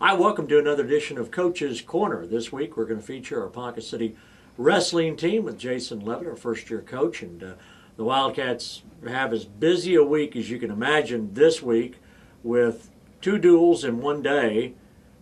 Hi, welcome to another edition of Coach's Corner. This week we're going to feature our Ponca City wrestling team with Jason Leavitt, our first-year coach. And the Wildcats have as busy a week as you can imagine this week, with 2 duels in one day,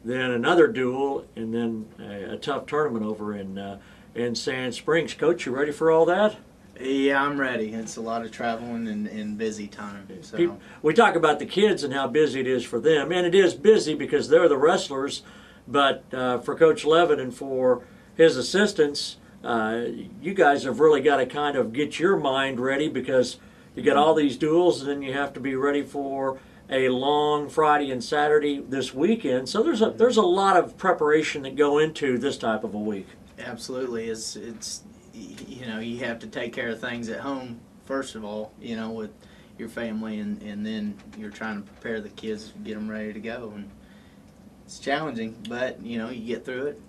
then another duel, and then a tough tournament over in Sand Springs. Coach, you ready for all that? Yeah, I'm ready. It's a lot of traveling and busy time. So. We talk about the kids and how busy it is for them, and it is busy because they're the wrestlers, but for Coach Leavitt and for his assistants, you guys have really got to kind of get your mind ready, because you got all these duels, and then you have to be ready for a long Friday and Saturday this weekend. So there's a lot of preparation that go into this type of a week. Absolutely. It's you have to take care of things at home first of all, with your family, and then you're trying to prepare the kids, get them ready to go, and it's challenging, but you get through it.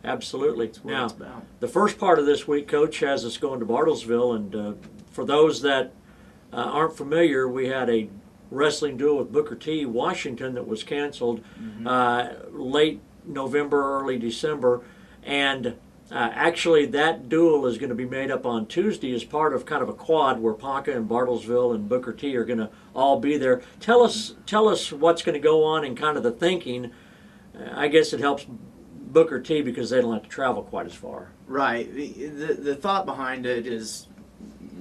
Absolutely. That's what now, it's about. The first part of this week, Coach, has us going to Bartlesville, and for those that aren't familiar, we had a wrestling duel with Booker T. Washington that was canceled late November, early December, and actually that duel is going to be made up on Tuesday as part of kind of a quad where Ponca and Bartlesville and Booker T are going to all be there. Tell us what's going to go on and kind of the thinking. I guess it helps Booker T because they don't have to travel quite as far. Right. The thought behind it is,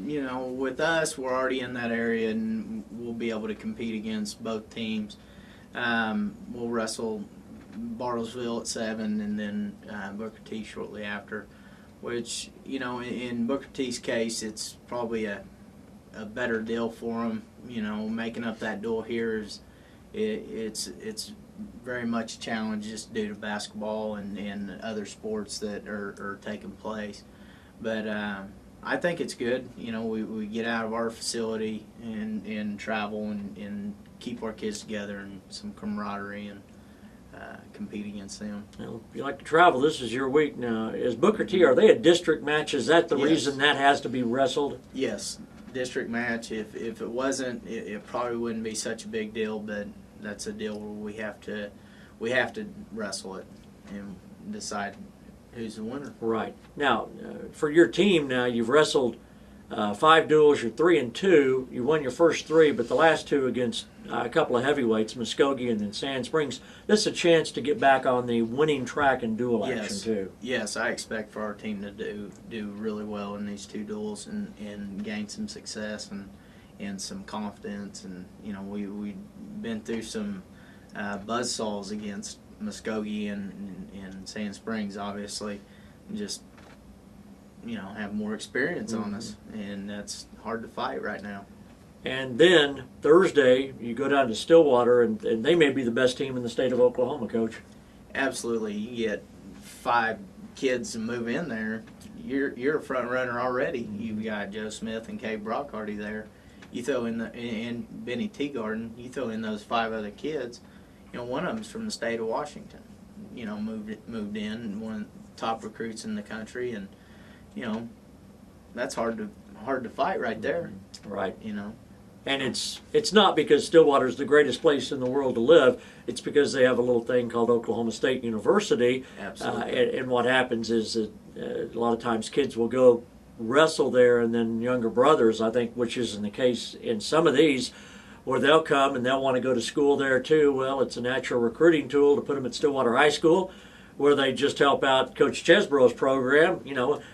with us, we're already in that area and we'll be able to compete against both teams. We'll wrestle Bartlesville at 7 and then Booker T shortly after, which, in Booker T's case, it's probably a better deal for them. Making up that duel here it's very much a challenge just due to basketball and other sports that are taking place. But I think it's good. We get out of our facility and travel and keep our kids together and some camaraderie and compete against them. Well, if you like to travel, this is your week now. Is Booker T, are they a district match? Is that the reason that has to be wrestled? Yes, district match. If it wasn't, it probably wouldn't be such a big deal, but that's a deal where we have to wrestle it and decide who's the winner. Right. Now, for your team now, you've wrestled 5 duels, you're 3-2. You won your first 3, but the last 2 against a couple of heavyweights, Muskogee and then Sand Springs. This is a chance to get back on the winning track in duel action too. Yes, I expect for our team to do really well in these 2 duels and gain some success and some confidence. And we've been through some buzzsaws against Muskogee and Sand Springs, obviously, and just have more experience on us, and that's hard to fight right now. And then Thursday, you go down to Stillwater, and they may be the best team in the state of Oklahoma, Coach. Absolutely. You get 5 kids to move in there, you're a front runner already. You've got Joe Smith and Cade Brockhardy there. You throw in and Benny Teagarden. You throw in those 5 other kids. One of them's from the state of Washington. Moved in, and one of the top recruits in the country, and that's hard to fight right there. Right. And So. it's not because Stillwater's the greatest place in the world to live. It's because they have a little thing called Oklahoma State University. Absolutely. And what happens is that a lot of times kids will go wrestle there, and then younger brothers, I think, which isn't the case in some of these, where they'll come and they'll want to go to school there too. Well, it's a natural recruiting tool to put them at Stillwater High School, where they just help out Coach Chesborough's program,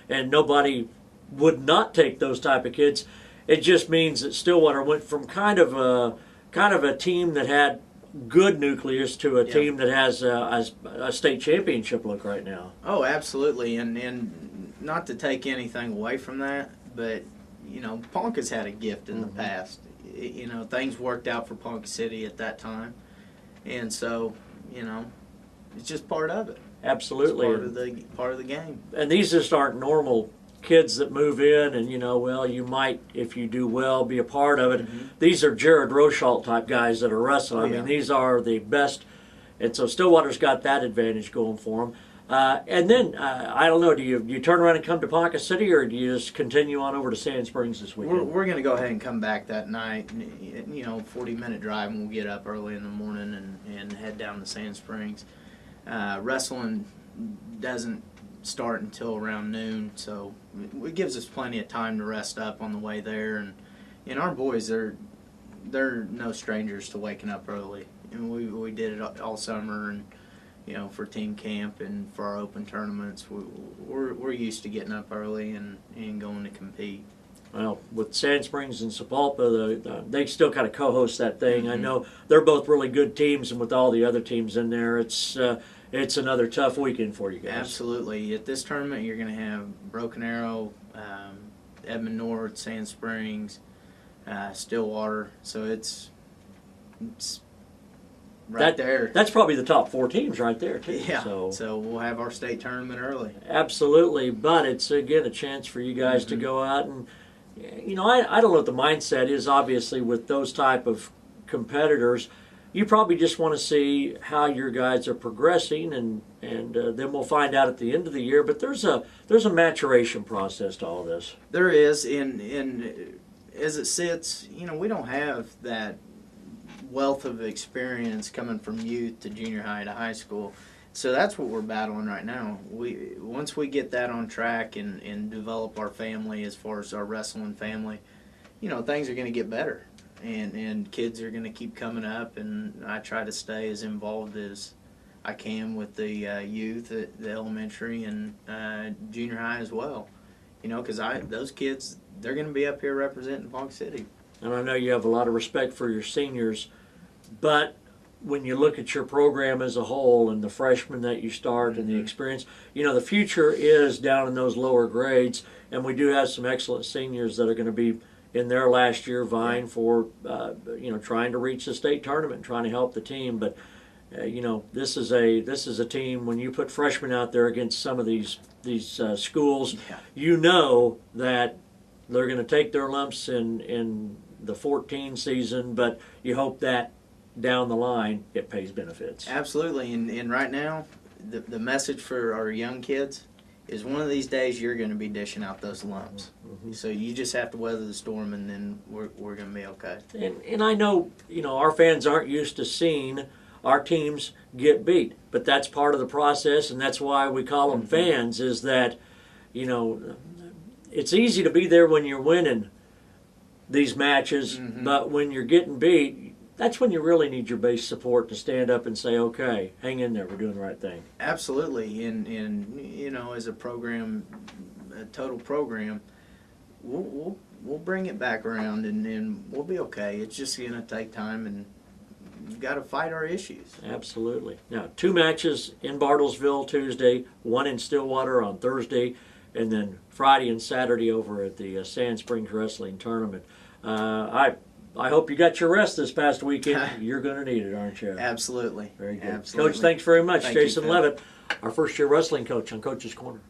and nobody would not take those type of kids. It just means that Stillwater went from kind of a team that had good nucleus to a team that has a state championship look right now. Oh, absolutely, and not to take anything away from that, but Ponca's had a gift in the past. Things worked out for Ponca City at that time, and so it's just part of it. Absolutely, it's part of the game. And these just aren't normal kids that move in and you might, if you do well, be a part of it. These are Jared Rochalt type guys that are wrestling. I mean, these are the best, and so Stillwater's got that advantage going for them. And then I don't know, do you turn around and come to Ponca City, or do you just continue on over to Sand Springs this weekend? We're going to go ahead and come back that night. 40-minute drive, and we'll get up early in the morning and head down to Sand Springs. Wrestling doesn't start until around noon, so it gives us plenty of time to rest up on the way there. And our boys, they're no strangers to waking up early. And we did it all summer, and for team camp and for our open tournaments, we're used to getting up early and going to compete. Well, with Sand Springs and Sapulpa, they still kind of co-host that thing. I know they're both really good teams, and with all the other teams in there, it's another tough weekend for you guys. Absolutely. At this tournament, you're going to have Broken Arrow, Edmond North, Sand Springs, Stillwater. So it's right there. That's probably the top 4 teams right there, too. Yeah. So we'll have our state tournament early. Absolutely. But it's, again, a chance for you guys to go out and, I don't know what the mindset is, obviously, with those type of competitors. You probably just want to see how your guys are progressing, and then we'll find out at the end of the year. But there's a maturation process to all this. There is, and as it sits, we don't have that wealth of experience coming from youth to junior high to high school. So that's what we're battling right now. Once we get that on track and develop our family as far as our wrestling family, things are going to get better. And kids are going to keep coming up, and I try to stay as involved as I can with the youth at the elementary and junior high as well. Because those kids, they're going to be up here representing Ponca City. And I know you have a lot of respect for your seniors, but when you look at your program as a whole and the freshmen that you start and the experience, the future is down in those lower grades, and we do have some excellent seniors that are going to be in their last year vying for, trying to reach the state tournament, trying to help the team. But, this is a team, when you put freshmen out there against some of these schools, that they're going to take their lumps in the 14 season, but you hope that down the line it pays benefits. Absolutely. And right now, the message for our young kids is one of these days you're going to be dishing out those lumps. So you just have to weather the storm, and then we're going to be okay. And I know, our fans aren't used to seeing our teams get beat, but that's part of the process, and that's why we call them fans, is that, it's easy to be there when you're winning these matches, but when you're getting beat, that's when you really need your base support to stand up and say, okay, hang in there, we're doing the right thing. Absolutely. And as a program, a total program, we'll bring it back around, and we'll be okay. It's just going to take time, and we've got to fight our issues. Absolutely. Now, 2 matches in Bartlesville Tuesday, 1 in Stillwater on Thursday, and then Friday and Saturday over at the Sand Springs Wrestling Tournament. I hope you got your rest this past weekend. You're going to need it, aren't you? Absolutely. Very good. Absolutely. Coach, thanks very much. Thank Jason you, Phil. Leavitt, our first-year wrestling coach on Coach's Corner.